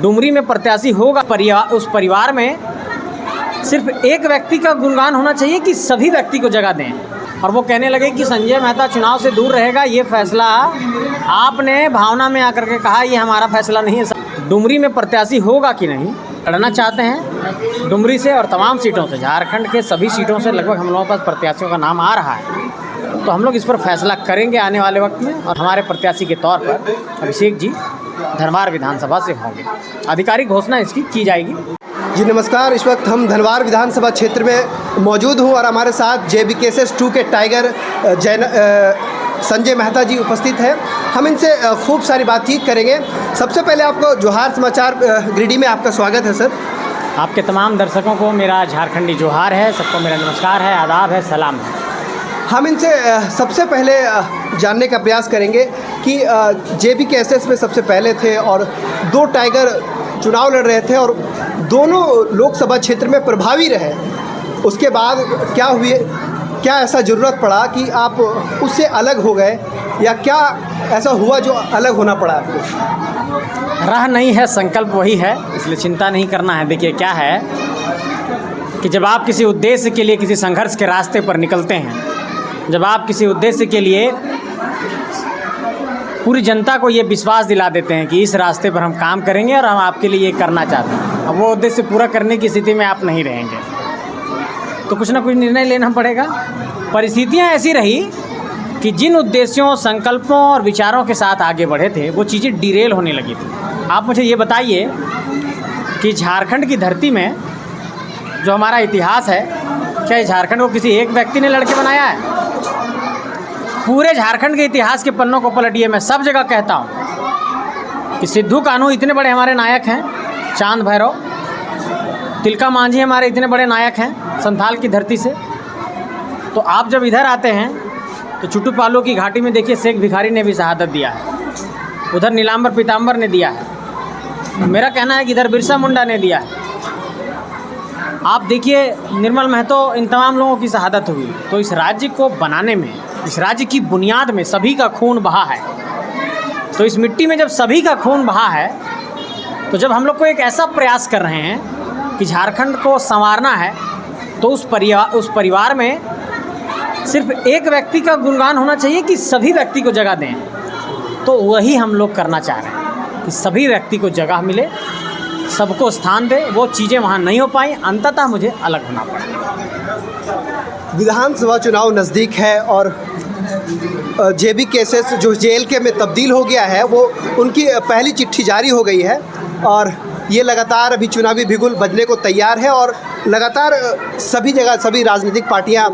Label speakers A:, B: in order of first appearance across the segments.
A: डुमरी में प्रत्याशी होगा, उस परिवार में सिर्फ एक व्यक्ति का गुणगान होना चाहिए कि सभी व्यक्ति को जगह दें। और वो कहने लगे कि संजय मेहता चुनाव से दूर रहेगा, ये फैसला आपने भावना में आकर के कहा, ये हमारा फैसला नहीं है। डुमरी में प्रत्याशी होगा कि नहीं, लड़ना चाहते हैं डुमरी से और तमाम सीटों से, झारखंड के सभी सीटों से लगभग हम लोगों के पास प्रत्याशियों का नाम आ रहा है। तो हम लोग इस पर फैसला करेंगे आने वाले वक्त में। और हमारे प्रत्याशी के तौर पर अभिषेक जी धनवार विधानसभा से होंगे। आधिकारिक घोषणा इसकी की जाएगी।
B: जी नमस्कार, इस वक्त हम धनवार विधानसभा क्षेत्र में मौजूद हूँ और हमारे साथ JBKSS 2 के टाइगर संजय मेहता जी उपस्थित हैं। हम इनसे खूब सारी बातचीत करेंगे। सबसे पहले आपको जोहार समाचार गिरिडीह में आपका स्वागत है सर।
A: आपके तमाम दर्शकों को मेरा झारखंडी जोहार है, सबको मेरा नमस्कार है, आदाब है, सलाम है।
B: हम इनसे सबसे पहले जानने का प्रयास करेंगे कि JBKSS में सबसे पहले थे और 2 टाइगर चुनाव लड़ रहे थे और दोनों लोकसभा क्षेत्र में प्रभावी रहे। उसके बाद क्या ऐसा ज़रूरत पड़ा कि आप उससे अलग हो गए, या क्या ऐसा हुआ जो अलग होना पड़ा आपको?
A: राह नहीं है, संकल्प वही है, इसलिए चिंता नहीं करना है। देखिए क्या है कि जब आप किसी उद्देश्य के लिए किसी संघर्ष के रास्ते पर निकलते हैं, जब आप किसी उद्देश्य के लिए पूरी जनता को ये विश्वास दिला देते हैं कि इस रास्ते पर हम काम करेंगे और हम आपके लिए ये करना चाहते हैं, अब वो उद्देश्य पूरा करने की स्थिति में आप नहीं रहेंगे तो कुछ ना कुछ निर्णय लेना पड़ेगा। परिस्थितियाँ ऐसी रही कि जिन उद्देश्यों, संकल्पों और विचारों के साथ आगे बढ़े थे वो चीज़ें डिरेल होने लगी थी। आप मुझे ये बताइए कि झारखंड की धरती में जो हमारा इतिहास है, क्या झारखंड को किसी एक व्यक्ति ने लड़के बनाया है? पूरे झारखंड के इतिहास के पन्नों को पलटिए, मैं सब जगह कहता हूँ कि सिद्धू कान्हू इतने बड़े हमारे नायक हैं, चांद भैरव, तिलका मांझी हमारे इतने बड़े नायक हैं संथाल की धरती से। तो आप जब इधर आते हैं तो चुटू पालो की घाटी में देखिए शेख भिखारी ने भी शहादत दिया है, उधर नीलांबर पीताम्बर ने दिया है, मेरा कहना है कि इधर बिरसा मुंडा ने दिया है। आप देखिए निर्मल महतो, इन तमाम लोगों की शहादत हुई। तो इस राज्य को बनाने में, इस राज्य की बुनियाद में सभी का खून बहा है। तो इस मिट्टी में जब सभी का खून बहा है, तो जब हम लोग को एक ऐसा प्रयास कर रहे हैं कि झारखंड को संवारना है, तो उस परिवार में सिर्फ एक व्यक्ति का गुणगान होना चाहिए कि सभी व्यक्ति को जगह दें। तो वही हम लोग करना चाह रहे हैं कि सभी व्यक्ति को जगह मिले, सबको स्थान दे। वो चीज़ें वहाँ नहीं हो पाई, अंततः मुझे अलग होना पड़ा।
B: विधानसभा चुनाव नज़दीक है और JBKSS जो JLK में तब्दील हो गया है, वो उनकी पहली चिट्ठी जारी हो गई है और ये लगातार अभी चुनावी बिगुल बजने को तैयार है और लगातार सभी जगह सभी राजनीतिक पार्टियां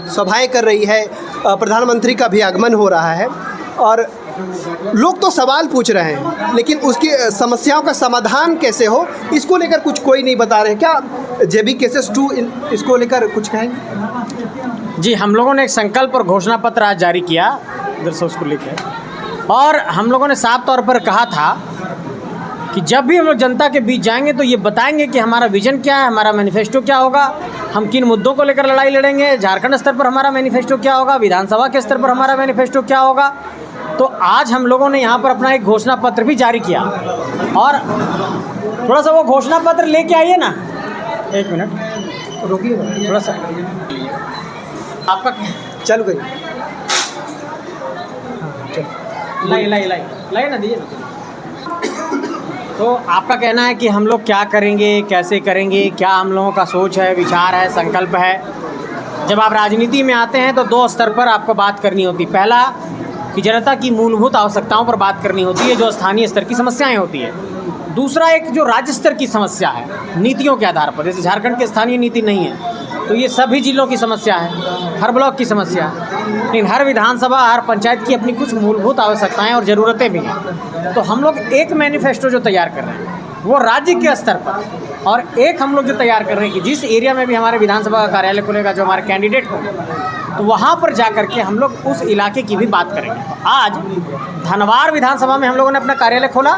B: सभाएं कर रही है। प्रधानमंत्री का भी आगमन हो रहा है और लोग तो सवाल पूछ रहे हैं, लेकिन उसकी समस्याओं का समाधान कैसे हो, इसको लेकर कुछ कोई नहीं बता रहे। क्या JBKSS 2 इसको लेकर कुछ कहेंगे?
A: जी, हम लोगों ने एक संकल्प और घोषणा पत्र आज जारी किया इधर से उसको लेकर, और हम लोगों ने साफ तौर पर कहा था कि जब भी हम लोग जनता के बीच जाएंगे तो ये बताएंगे कि हमारा विजन क्या है, हमारा मैनिफेस्टो क्या होगा, हम किन मुद्दों को लेकर लड़ाई लड़ेंगे, झारखंड स्तर पर हमारा मैनिफेस्टो क्या होगा, विधानसभा के स्तर पर हमारा मैनिफेस्टो क्या होगा। तो आज हम लोगों ने यहाँ पर अपना एक घोषणा पत्र भी जारी किया और थोड़ा सा वो घोषणा पत्र लेके आइए ना, एक मिनट रुकिए थोड़ा सा, आपका
B: चल गई
A: लाई ना दीजिए ना। तो आपका कहना है कि हम लोग क्या करेंगे, कैसे करेंगे, क्या हम लोगों का सोच है, विचार है, संकल्प है। जब आप राजनीति में आते हैं तो 2 स्तर पर आपको बात करनी होती है। पहला कि जनता की मूलभूत आवश्यकताओं पर बात करनी होती है, जो स्थानीय स्तर की समस्याएं होती है। दूसरा एक जो राज्य स्तर की समस्या है, नीतियों के आधार पर, जैसे झारखंड की स्थानीय नीति नहीं है तो ये सभी जिलों की समस्या है, हर ब्लॉक की समस्या है, लेकिन हर विधानसभा, हर पंचायत की अपनी कुछ मूलभूत आवश्यकताएं और ज़रूरतें भी हैं। तो हम लोग एक मैनिफेस्टो जो तैयार कर रहे हैं वो राज्य के स्तर पर, और एक हम लोग जो तैयार कर रहे हैं कि जिस एरिया में भी हमारे विधानसभा का कार्यालय खुलेगा, जो हमारे कैंडिडेट होंगे, तो वहाँ पर जा कर के हम लोग उस इलाके की भी बात करेंगे। तो आज धनवार विधानसभा में हम लोगों ने अपना कार्यालय खोला,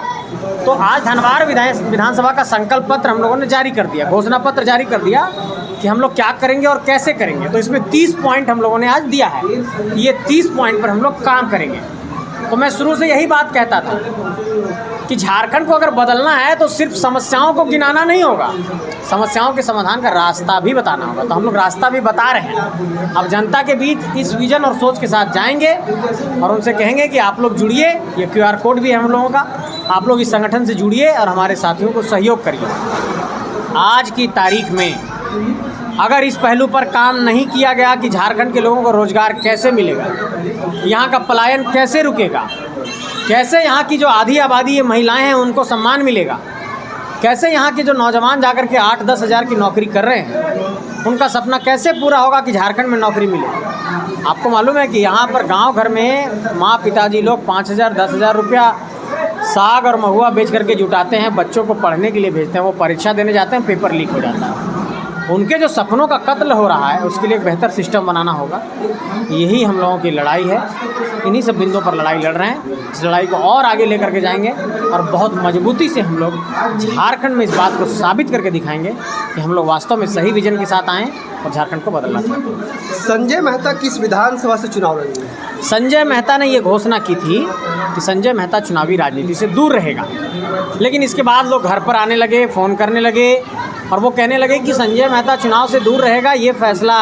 A: तो आज धनवार विधानसभा का संकल्प पत्र हम लोगों ने जारी कर दिया, घोषणा पत्र जारी कर दिया कि हम लोग क्या करेंगे और कैसे करेंगे। तो इसमें 30 पॉइंट हम लोगों ने आज दिया है, ये 30 पॉइंट पर हम लोग काम करेंगे। तो मैं शुरू से यही बात कहता था कि झारखंड को अगर बदलना है तो सिर्फ समस्याओं को गिनाना नहीं होगा, समस्याओं के समाधान का रास्ता भी बताना होगा। तो हम लोग रास्ता भी बता रहे हैं। अब जनता के बीच इस विजन और सोच के साथ जाएंगे और उनसे कहेंगे कि आप लोग जुड़िए, ये QR कोड भी है हम लोगों का, आप लोग इस संगठन से जुड़िए और हमारे साथियों को सहयोग करिए। आज की तारीख में अगर इस पहलू पर काम नहीं किया गया कि झारखंड के लोगों को रोज़गार कैसे मिलेगा, यहाँ का पलायन कैसे रुकेगा, कैसे यहाँ की जो आधी आबादी ये महिलाएं हैं उनको सम्मान मिलेगा, कैसे यहाँ के जो नौजवान जाकर के 8-10 हज़ार की नौकरी कर रहे हैं उनका सपना कैसे पूरा होगा कि झारखंड में नौकरी मिले। आपको मालूम है कि यहाँ पर गांव घर में माँ पिताजी लोग 5,000 10,000 रुपया साग और महुआ बेच करके जुटाते हैं, बच्चों को पढ़ने के लिए भेजते हैं, वो परीक्षा देने जाते हैं, पेपर लीक हो जाता है। उनके जो सपनों का कत्ल हो रहा है उसके लिए एक बेहतर सिस्टम बनाना होगा। यही हम लोगों की लड़ाई है, इन्हीं सब बिंदुओं पर लड़ाई लड़ रहे हैं। इस लड़ाई को और आगे लेकर के जाएंगे और बहुत मजबूती से हम लोग झारखंड में इस बात को साबित करके दिखाएंगे कि हम लोग वास्तव में सही विजन के साथ आएँ और झारखंड को बदलना चाहते हैं।
B: संजय मेहता किस विधानसभा से चुनाव लड़ेंगे?
A: संजय मेहता ने ये घोषणा की थी कि संजय मेहता चुनावी राजनीति से दूर रहेगा, लेकिन इसके बाद लोग घर पर आने लगे, फ़ोन करने लगे और वो कहने लगे कि संजय मेहता चुनाव से दूर रहेगा। ये फैसला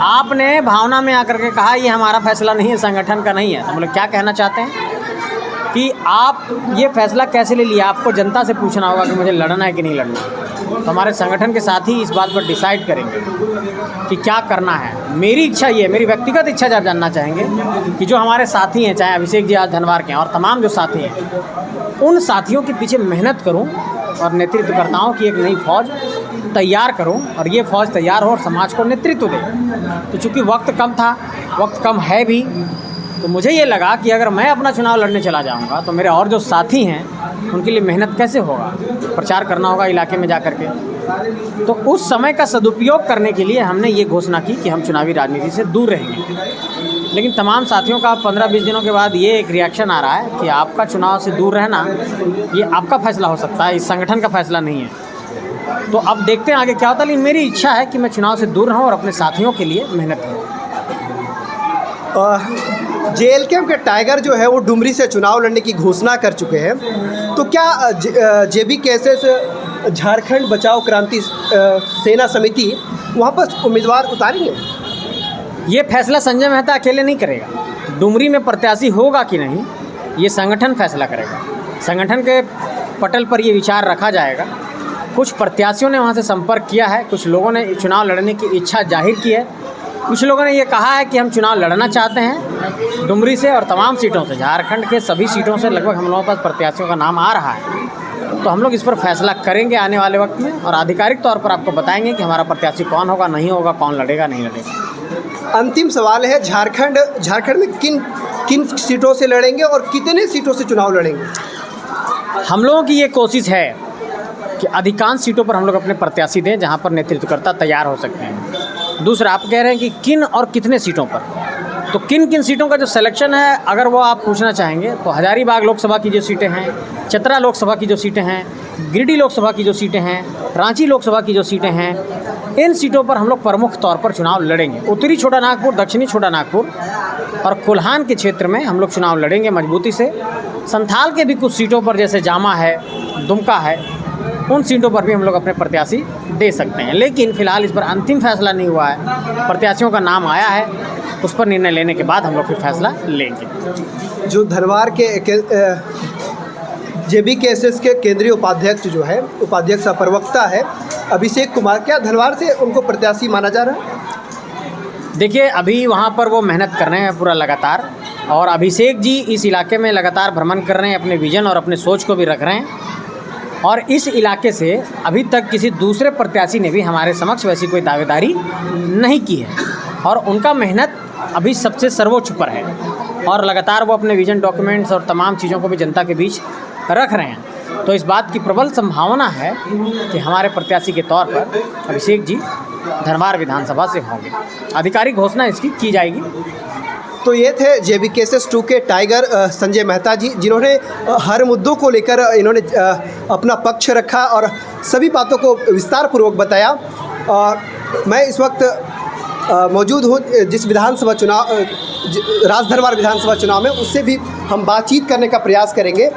A: आपने भावना में आकर के कहा, ये हमारा फैसला नहीं है, संगठन का नहीं है। तो हम लोग क्या कहना चाहते हैं कि आप ये फैसला कैसे ले लिया? आपको जनता से पूछना होगा कि मुझे लड़ना है कि नहीं लड़ना। तो हमारे संगठन के साथी इस बात पर डिसाइड करेंगे कि क्या करना है। मेरी इच्छा ये है, मेरी व्यक्तिगत इच्छा जब जानना चाहेंगे कि जो हमारे साथी हैं, चाहे अभिषेक जी आज धनवार के हैं और तमाम जो साथी हैं, उन साथियों के पीछे मेहनत करूं और नेतृत्वकर्ताओं की एक नई फौज तैयार करूं और ये फौज तैयार हो और समाज को नेतृत्व दे। तो चूँकि वक्त कम था, वक्त कम है भी, तो मुझे ये लगा कि अगर मैं अपना चुनाव लड़ने चला जाऊंगा तो मेरे और जो साथी हैं उनके लिए मेहनत कैसे होगा, प्रचार करना होगा इलाके में जा कर के। तो उस समय का सदुपयोग करने के लिए हमने ये घोषणा की कि हम चुनावी राजनीति से दूर रहेंगे। लेकिन तमाम साथियों का 15-20 दिनों के बाद ये एक रिएक्शन आ रहा है कि आपका चुनाव से दूर रहना ये आपका फैसला हो सकता है, इस संगठन का फैसला नहीं है। तो अब देखते हैं आगे क्या होता है, लेकिन मेरी इच्छा है कि मैं चुनाव से दूर रहूं और अपने साथियों के लिए मेहनत करूं।
B: JLK के टाइगर जो है वो डुमरी से चुनाव लड़ने की घोषणा कर चुके हैं, तो क्या JBKSS झारखंड बचाओ क्रांति सेना समिति वहाँ पर उम्मीदवार उतारेंगे?
A: ये फैसला संजय मेहता अकेले नहीं करेगा। डुमरी में प्रत्याशी होगा कि नहीं ये संगठन फैसला करेगा। संगठन के पटल पर ये विचार रखा जाएगा। कुछ प्रत्याशियों ने वहाँ से संपर्क किया है, कुछ लोगों ने चुनाव लड़ने की इच्छा जाहिर की है, कुछ लोगों ने ये कहा है कि हम चुनाव लड़ना चाहते हैं डुमरी से और तमाम सीटों से, झारखंड के सभी सीटों से लगभग हम लोगों के पास प्रत्याशियों का नाम आ रहा है। तो हम लोग इस पर फैसला करेंगे आने वाले वक्त में और आधिकारिक तौर पर आपको बताएंगे कि हमारा प्रत्याशी कौन होगा, नहीं होगा, कौन लड़ेगा, नहीं लड़ेगा।
B: अंतिम सवाल है, झारखंड में किन सीटों से लड़ेंगे और कितने सीटों से चुनाव लड़ेंगे?
A: हम लोगों की ये कोशिश है कि अधिकांश सीटों पर हम लोग अपने प्रत्याशी दें जहाँ पर नेतृत्वकर्ता तैयार हो सकते हैं। दूसरा, आप कह रहे हैं कि किन और कितने सीटों पर, तो किन किन सीटों का जो सिलेक्शन है अगर वो आप पूछना चाहेंगे तो हजारीबाग लोकसभा की जो सीटें हैं, चतरा लोकसभा की जो सीटें हैं, गिरिडीह लोकसभा की जो सीटें हैं, रांची लोकसभा की जो सीटें हैं, इन सीटों पर हम लोग प्रमुख तौर पर चुनाव लड़ेंगे। उत्तरी छोटा नागपुर, दक्षिणी छोटा नागपुर और कोल्हान के क्षेत्र में हम लोग चुनाव लड़ेंगे मजबूती से। संथाल के भी कुछ सीटों पर जैसे जामा है, दुमका है, उन सीटों पर भी हम लोग अपने प्रत्याशी दे सकते हैं। लेकिन फ़िलहाल इस पर अंतिम फैसला नहीं हुआ है, प्रत्याशियों का नाम आया है, उस पर निर्णय लेने के बाद हम लोग फिर फैसला लेंगे।
B: जो धनवार के JBKSS के केंद्रीय उपाध्यक्ष जो है, उपाध्यक्ष प्रवक्ता है अभिषेक कुमार, क्या धनवार से उनको प्रत्याशी माना जा रहा है?
A: देखिए, अभी वहाँ पर वो मेहनत कर रहे हैं पूरा लगातार, और अभिषेक जी इस इलाके में लगातार भ्रमण कर रहे हैं, अपने विजन और अपने सोच को भी रख रहे हैं। और इस इलाके से अभी तक किसी दूसरे प्रत्याशी ने भी हमारे समक्ष वैसी कोई दावेदारी नहीं की है और उनका मेहनत अभी सबसे सर्वोच्च पर है और लगातार वो अपने विजन डॉक्यूमेंट्स और तमाम चीज़ों को भी जनता के बीच रख रहे हैं। तो इस बात की प्रबल संभावना है कि हमारे प्रत्याशी के तौर पर अभिषेक जी धनवार विधानसभा से होंगे। आधिकारिक घोषणा इसकी की जाएगी।
B: तो ये थे JBKSS 2 के टाइगर संजय मेहता जी, जिन्होंने हर मुद्दों को लेकर इन्होंने अपना पक्ष रखा और सभी बातों को विस्तार पूर्वक बताया। और मैं इस वक्त मौजूद हूँ जिस विधानसभा चुनाव राजधनवार विधानसभा चुनाव में, उससे भी हम बातचीत करने का प्रयास करेंगे।